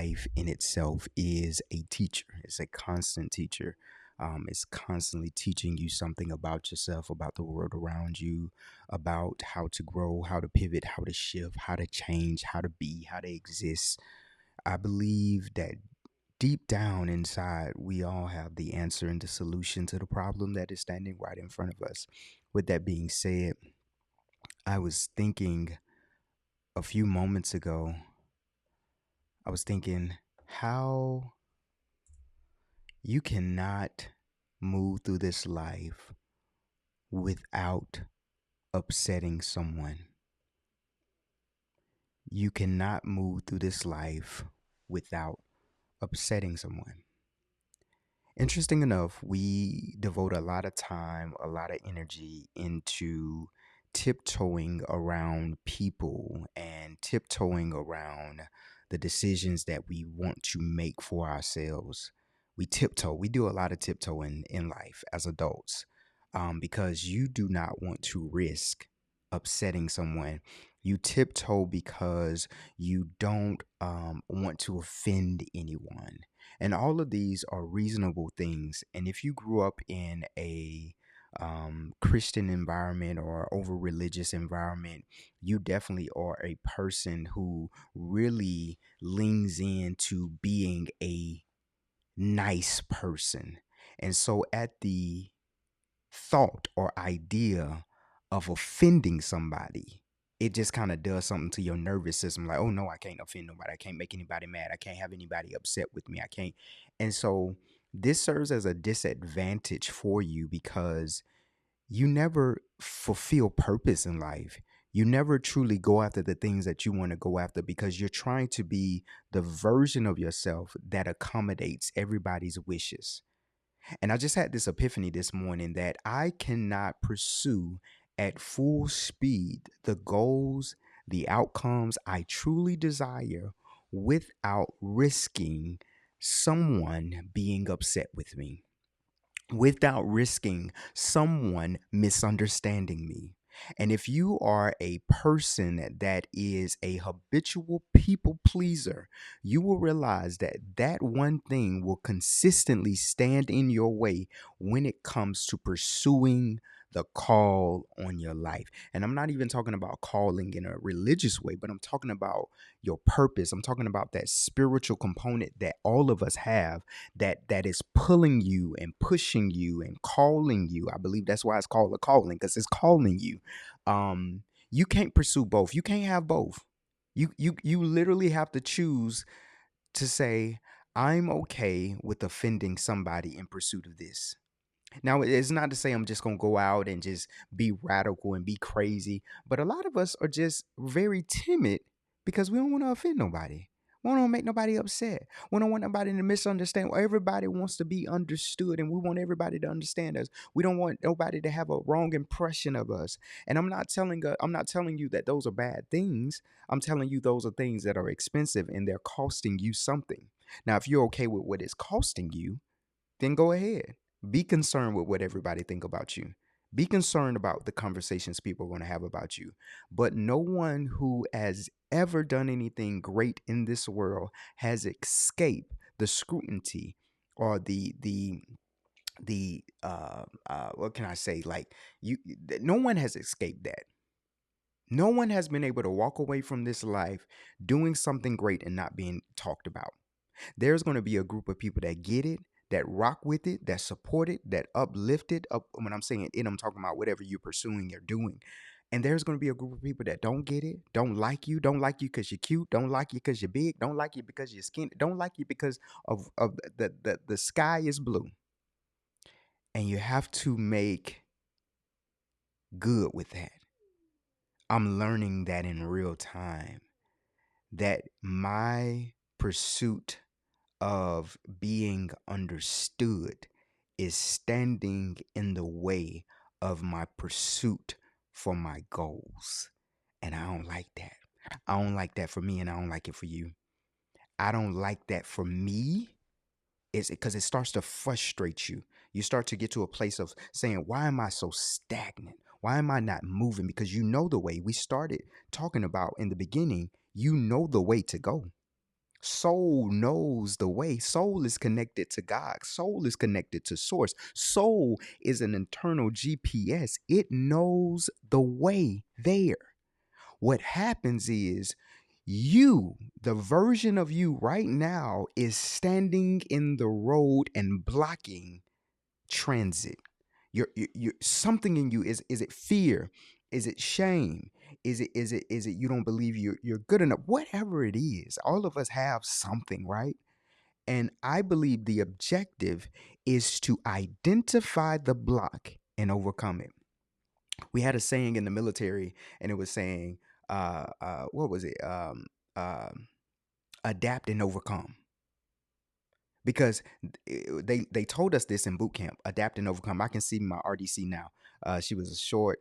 life in itself is a teacher. It's a constant teacher. It's constantly teaching you something about yourself, about the world around you, about how to grow, how to pivot, how to shift, how to change, how to be, how to exist. I believe that deep down inside, we all have the answer and the solution to the problem that is standing right in front of us. With that being said, I was thinking a few moments ago, I was thinking how you cannot move through this life without upsetting someone. You cannot move through this life without upsetting someone. Interesting enough, we devote a lot of time, a lot of energy into tiptoeing around people and tiptoeing around the decisions that we want to make for ourselves. We tiptoe. We do a lot of tiptoeing in life as adults because you do not want to risk upsetting someone. You tiptoe because you don't want to offend anyone, and all of these are reasonable things. And if you grew up in a Christian environment or over religious environment, you definitely are a person who really leans into being a nice person. And so at the thought or idea of offending somebody, it just kind of does something to your nervous system. Like, oh no, I can't offend nobody. I can't make anybody mad. I can't have anybody upset with me. I can't. And so this serves as a disadvantage for you because you never fulfill purpose in life. You never truly go after the things that you want to go after because you're trying to be the version of yourself that accommodates everybody's wishes. And I just had this epiphany this morning that I cannot pursue at full speed the goals, the outcomes I truly desire without risking someone being upset with me, without risking someone misunderstanding me. And if you are a person that is a habitual people pleaser, you will realize that that one thing will consistently stand in your way when it comes to pursuing the call on your life. And I'm not even talking about calling in a religious way, but I'm talking about your purpose. I'm talking about that spiritual component that all of us have, that is pulling you and pushing you and calling you. I believe that's why it's called a calling, because it's calling you. You can't pursue both. You can't have both. You literally have to choose to say, I'm okay with offending somebody in pursuit of this. Now, it's not to say I'm just going to go out and just be radical and be crazy, but a lot of us are just very timid because we don't want to offend nobody. We don't want to make nobody upset. We don't want nobody to misunderstand. Everybody wants to be understood, and we want everybody to understand us. We don't want nobody to have a wrong impression of us. And I'm not telling you that those are bad things. I'm telling you those are things that are expensive and they're costing you something. Now, if you're okay with what it's costing you, then go ahead. Be concerned with what everybody think about you. Be concerned about the conversations people are going to have about you. But no one who has ever done anything great in this world has escaped the scrutiny or the what can I say? Like no one has escaped that. No one has been able to walk away from this life doing something great and not being talked about. There's going to be a group of people that get it, that rock with it, that support it, that uplift it. Up when I'm saying it, I'm talking about whatever you're pursuing or doing. And there's going to be a group of people that don't get it, don't like you because you're cute, don't like you because you're big, don't like you because you're skinny, don't like you because of the sky is blue. And you have to make good with that. I'm learning that in real time, that my pursuit of being understood is standing in the way of my pursuit for my goals. And I don't like that. I don't like that for me, and I don't like it for you. I don't like that for me. It's because it starts to frustrate you. You start to get to a place of saying, why am I so stagnant? Why am I not moving? Because you know the way we started talking about in the beginning, you know the way to go. Soul knows the way. Soul is connected to God. Soul is connected to source. Soul is an internal GPS. It knows the way there. What happens is you, the version of you right now, is standing in the road and blocking transit. You're something in you, is it fear? Is it shame? Is it you don't believe you're good enough? Whatever it is, all of us have something, right? And I believe the objective is to identify the block and overcome it. We had a saying in the military, and it was saying, what was it? Adapt and overcome. Because they told us this in boot camp: adapt and overcome. I can see my RDC now. She was a short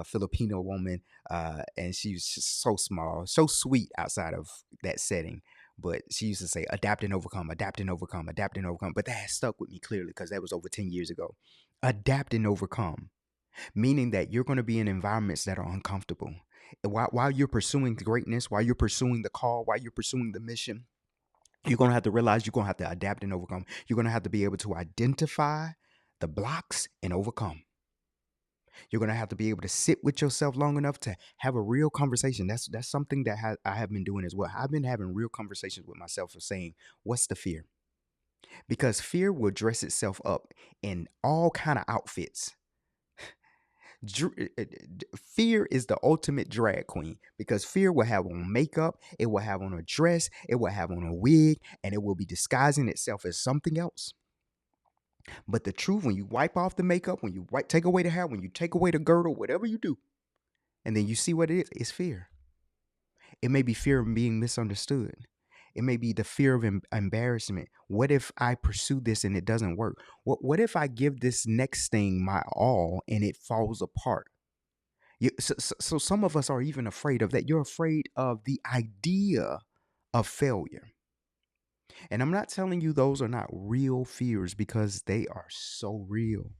Filipino woman, and she was just so small, so sweet outside of that setting. But she used to say, adapt and overcome, adapt and overcome, adapt and overcome. But that has stuck with me clearly because that was over 10 years ago. Adapt and overcome, meaning that you're going to be in environments that are uncomfortable. While you're pursuing greatness, while you're pursuing the call, while you're pursuing the mission, you're going to have to realize you're going to have to adapt and overcome. You're going to have to be able to identify the blocks and overcome. You're going to have to be able to sit with yourself long enough to have a real conversation. That's something that I have been doing as well. I've been having real conversations with myself of saying, what's the fear? Because fear will dress itself up in all kind of outfits. Fear is the ultimate drag queen because fear will have on makeup, it will have on a dress, it will have on a wig, and it will be disguising itself as something else. But the truth, when you wipe off the makeup, when you take away the hair, when you take away the girdle, whatever you do, and then you see what it is, it's fear. It may be fear of being misunderstood. It may be the fear of embarrassment. What if I pursue this and it doesn't work? What if I give this next thing my all and it falls apart? So some of us are even afraid of that. You're afraid of the idea of failure. And I'm not telling you those are not real fears because they are so real.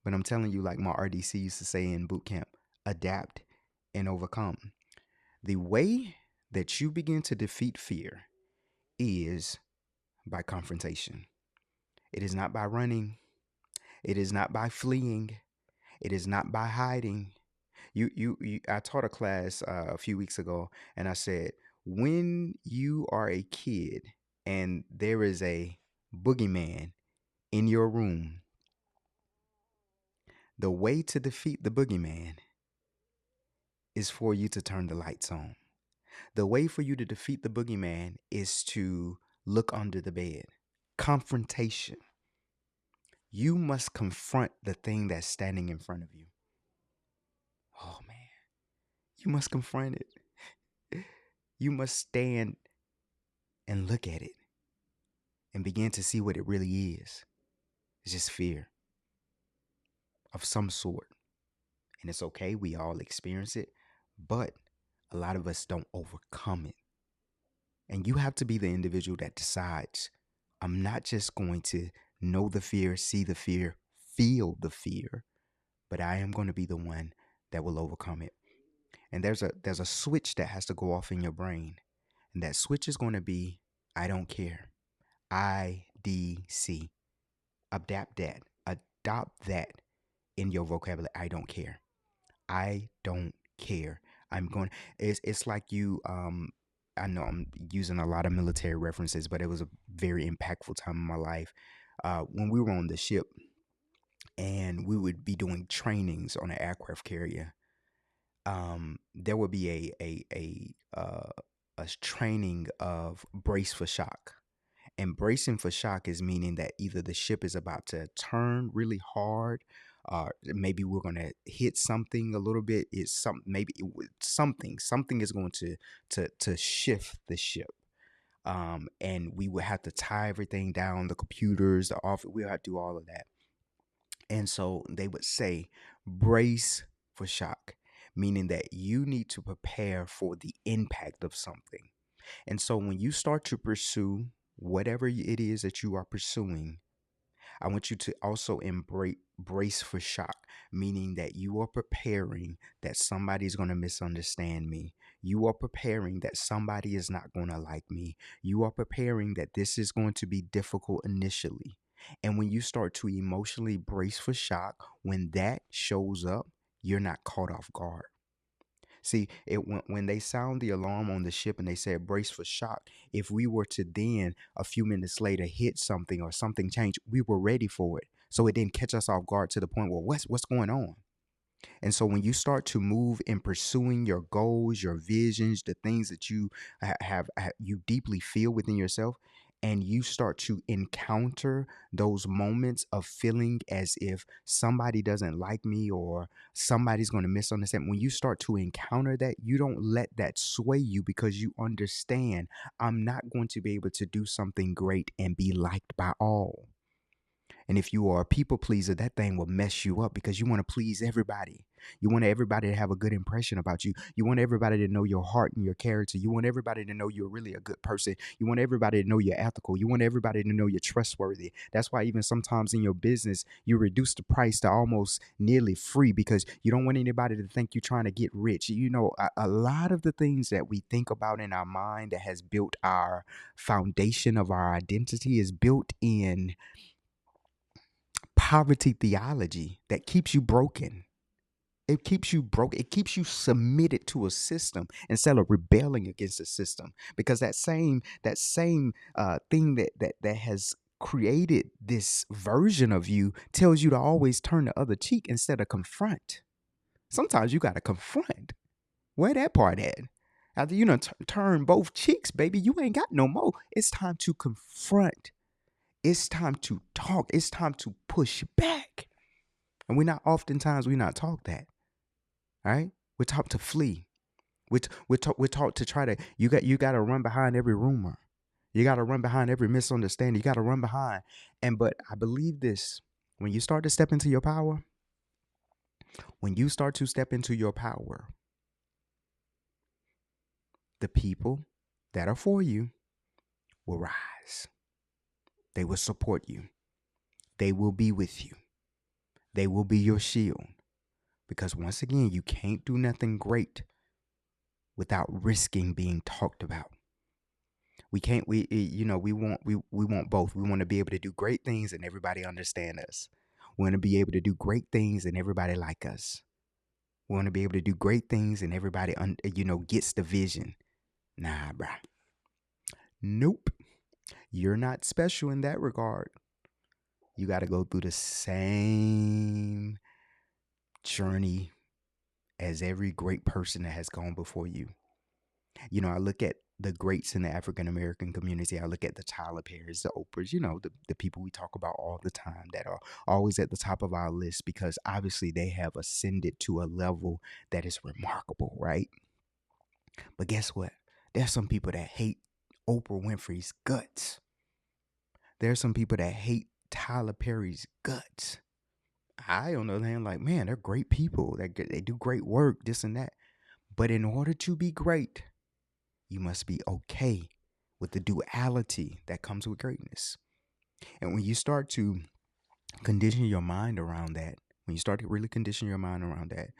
But I'm telling you, like my RDC used to say in boot camp, adapt and overcome. The way that you begin to defeat fear is by confrontation. It is not by running. It is not by fleeing. It is not by hiding. I taught a class a few weeks ago, and I said, when you are a kid and there is a boogeyman in your room, the way to defeat the boogeyman is for you to turn the lights on. The way for you to defeat the boogeyman is to look under the bed. Confrontation. You must confront the thing that's standing in front of you. Oh man, you must confront it. You must stand and look at it and begin to see what it really is. It's just fear of some sort. And it's okay, we all experience it, but a lot of us don't overcome it. And you have to be the individual that decides, I'm not just going to know the fear, see the fear, feel the fear, but I am going to be the one that will overcome it. And there's a switch that has to go off in your brain. And that switch is going to be, I don't care. IDC. Adapt that. Adopt that in your vocabulary. I don't care. I don't care. I'm going. It's like you. I know I'm using a lot of military references, but it was a very impactful time in my life. When we were on the ship, and we would be doing trainings on an aircraft carrier. There would be a training of brace for shock. And bracing for shock is meaning that either the ship is about to turn really hard, maybe we're going to hit something a little bit. It's something is going to shift the ship. And we would have to tie everything down, the computers, the office. We have to do all of that. And so they would say, brace for shock, meaning that you need to prepare for the impact of something. And so when you start to pursue whatever it is that you are pursuing, I want you to also embrace brace for shock, meaning that you are preparing that somebody's going to misunderstand me. You are preparing that somebody is not going to like me. You are preparing that this is going to be difficult initially. And when you start to emotionally brace for shock, when that shows up, you're not caught off guard. See, when they sound the alarm on the ship and they said brace for shock, if we were to then a few minutes later hit something or something change, we were ready for it. So it didn't catch us off guard to the point where what's going on? And so when you start to move in pursuing your goals, your visions, the things that you you deeply feel within yourself, and you start to encounter those moments of feeling as if somebody doesn't like me or somebody's going to misunderstand, when you start to encounter that, you don't let that sway you because you understand I'm not going to be able to do something great and be liked by all. And if you are a people pleaser, that thing will mess you up because you want to please everybody. You want everybody to have a good impression about you. You want everybody to know your heart and your character. You want everybody to know you're really a good person. You want everybody to know you're ethical. You want everybody to know you're trustworthy. That's why even sometimes in your business, you reduce the price to almost nearly free because you don't want anybody to think you're trying to get rich. You know, a lot of the things that we think about in our mind that has built our foundation of our identity is built in poverty theology that keeps you broken. It keeps you broke. It keeps you submitted to a system instead of rebelling against the system. Because that same thing that has created this version of you tells you to always turn the other cheek instead of confront. Sometimes you got to confront. Where that part at? After you turn both cheeks, baby, you ain't got no more. It's time to confront. It's time to talk. It's time to push back. And we're not taught that. All right. We're taught to flee. We're taught to try to, you got to run behind every rumor. You got to run behind every misunderstanding. You got to run behind. But I believe this, when you start to step into your power, when you start to step into your power, the people that are for you will rise. They will support you. They will be with you. They will be your shield. Because once again, you can't do nothing great without risking being talked about. We can't, we want both. We want to be able to do great things and everybody understand us. We want to be able to do great things and everybody like us. We want to be able to do great things and everybody, gets the vision. Nah, bruh. Nope. You're not special in that regard. You got to go through the same journey as every great person that has gone before you. I look at the greats in the African American community. I look at the Tyler Perrys, the Oprahs, the people we talk about all the time that are always at the top of our list because obviously they have ascended to a level that is remarkable, right? But guess what? There's some people that hate Oprah Winfrey's guts. There's some people that hate Tyler Perry's guts. I, on the other hand, like, man, they're great people. They do great work, this and that. But in order to be great, you must be okay with the duality that comes with greatness. And when you start to condition your mind around that, when you start to really condition your mind around that,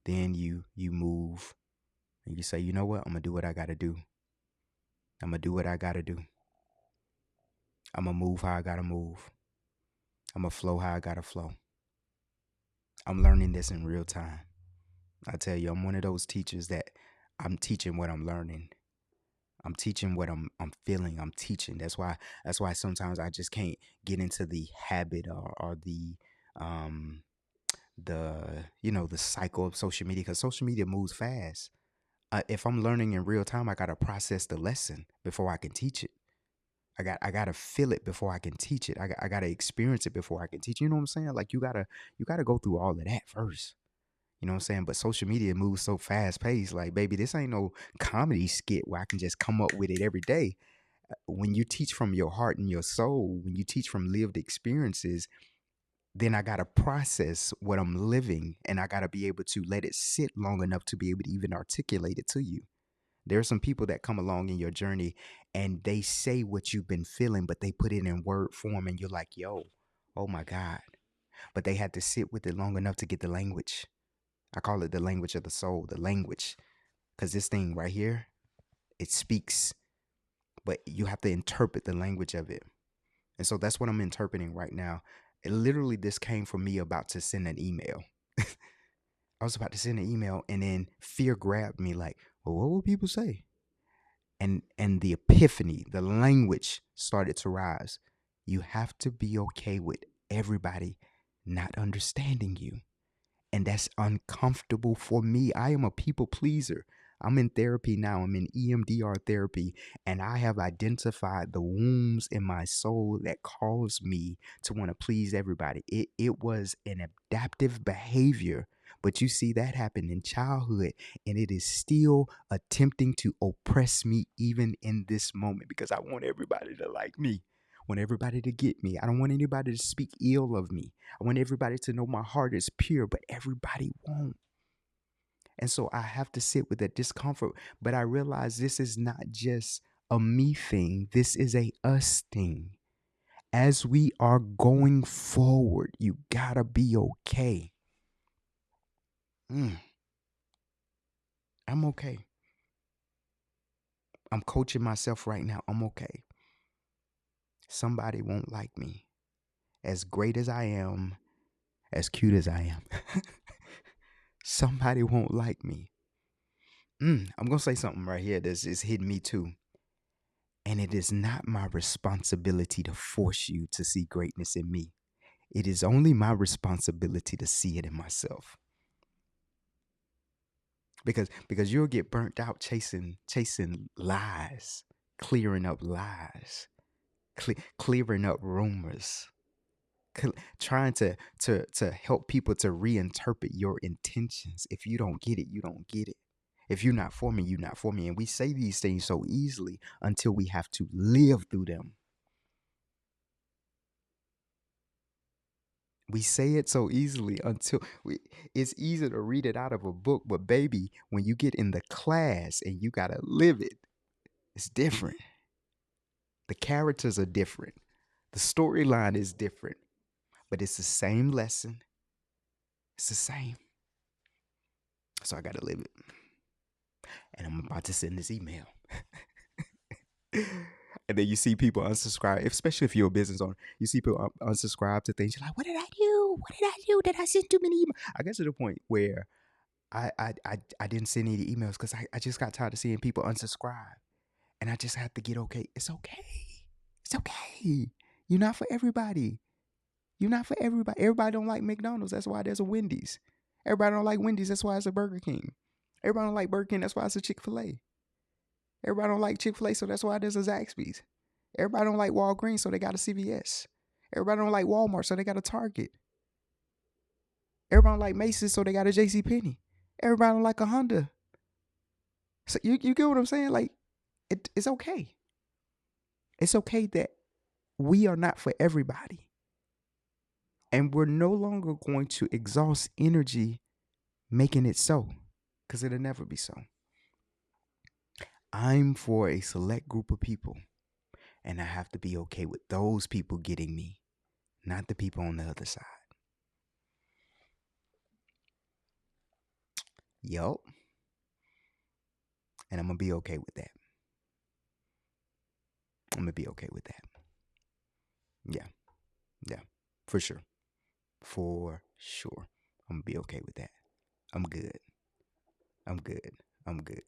then you move and you say, you know what? I'm going to do what I got to do. I'm going to do what I got to do. I'm going to move how I got to move. I'm going to flow how I got to flow. I'm learning this in real time. I tell you, I'm one of those teachers that I'm teaching what I'm learning. I'm teaching what I'm feeling. I'm teaching. That's why sometimes I just can't get into the habit or the cycle of social media, because social media moves fast. If I'm learning in real time, I gotta process the lesson before I can teach it. I gotta feel it before I can teach it. I gotta experience it before I can teach. You know what I'm saying? Like you gotta go through all of that first. You know what I'm saying? But social media moves so fast paced. Like, baby, this ain't no comedy skit where I can just come up with it every day. When you teach from your heart and your soul, when you teach from lived experiences, then I got to process what I'm living and I got to be able to let it sit long enough to be able to even articulate it to you. There are some people that come along in your journey and they say what you've been feeling, but they put it in word form and you're like, yo, oh my God. But they had to sit with it long enough to get the language. I call it the language of the soul, the language. because this thing right here, it speaks, but you have to interpret the language of it. And so that's what I'm interpreting right now. It literally, this came from me about to send an email. I was about to send an email, and then fear grabbed me like, well, what will people say? And the epiphany, the language started to rise. You have to be okay with everybody not understanding you. And that's uncomfortable for me. I am a people pleaser. I'm in therapy now. I'm in EMDR therapy, and I have identified the wounds in my soul that caused me to want to please everybody. It was an adaptive behavior, but you see that happened in childhood, and it is still attempting to oppress me even in this moment because I want everybody to like me. I want everybody to get me. I don't want anybody to speak ill of me. I want everybody to know my heart is pure, but everybody won't. And so I have to sit with that discomfort. But I realize this is not just a me thing, this is a us thing. As we are going forward, you gotta be okay. I'm okay. I'm coaching myself right now. I'm okay. Somebody won't like me. As great as I am, as cute as I am, somebody won't like me. I'm going to say something right here that's just hitting me too. And it is not my responsibility to force you to see greatness in me. It is only my responsibility to see it in myself. Because you'll get burnt out chasing lies, clearing up lies, clearing up rumors, trying to help people to reinterpret your intentions. If you don't get it, you don't get it. If you're not for me, you're not for me. And we say these things so easily until we have to live through them. We say it so easily until it's easy to read it out of a book. But baby, when you get in the class and you got to live it, it's different. The characters are different. The storyline is different. But it's the same lesson. It's the same. So I got to live it. And I'm about to send this email. And then you see people unsubscribe, especially if you're a business owner. You see people unsubscribe to things. You're like, what did I do? What did I do? Did I send too many emails? I get to the point where I didn't send any emails because I just got tired of seeing people unsubscribe. And I just have to get okay. It's okay. It's okay. You're not for everybody. You're not for everybody. Everybody don't like McDonald's. That's why there's a Wendy's. Everybody don't like Wendy's. That's why it's a Burger King. Everybody don't like Burger King. That's why it's a Chick-fil-A. Everybody don't like Chick-fil-A, so that's why there's a Zaxby's. Everybody don't like Walgreens, so they got a CVS. Everybody don't like Walmart, so they got a Target. Everybody don't like Macy's, so they got a JCPenney. Everybody don't like a Honda. So you get what I'm saying? Like, it's okay. It's okay that we are not for everybody. And we're no longer going to exhaust energy making it so, because it'll never be so. I'm for a select group of people, and I have to be okay with those people getting me, not the people on the other side. Yup. And I'm going to be okay with that. I'm going to be okay with that. Yeah. Yeah. For sure. For sure. I'm going to be okay with that. I'm good. I'm good. I'm good.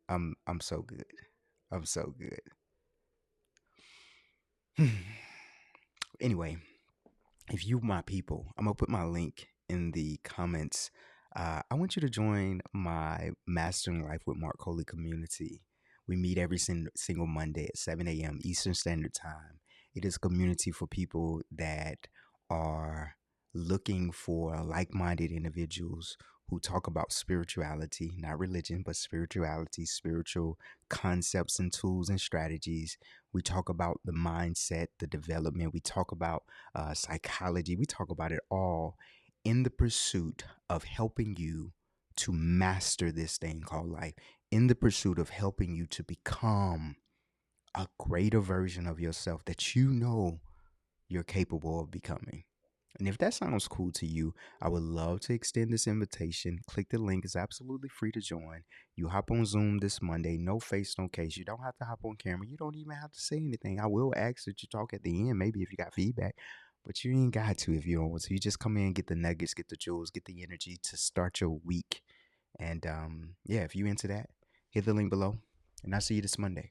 I'm so good. I'm so good. Anyway, if you my people, I'm gonna put my link in the comments. I want you to join my Mastering Life with Marc Coley community. We meet every single Monday at 7 a.m. Eastern Standard Time. It is a community for people that are looking for like-minded individuals who talk about spirituality, not religion, but spirituality, spiritual concepts and tools and strategies. We talk about the mindset, the development. We talk about psychology. We talk about it all in the pursuit of helping you to master this thing called life, in the pursuit of helping you to become a greater version of yourself that you know you're capable of becoming. And if that sounds cool to you, I would love to extend this invitation. Click the link, it's absolutely free to join. You hop on Zoom this Monday, no face, no case. You don't have to hop on camera. You don't even have to say anything. I will ask that you talk at the end, maybe if you got feedback, but you ain't got to if you don't want to. You just come in, get the nuggets, get the jewels, get the energy to start your week. And yeah, if you into that, hit the link below, and I'll see you this Monday.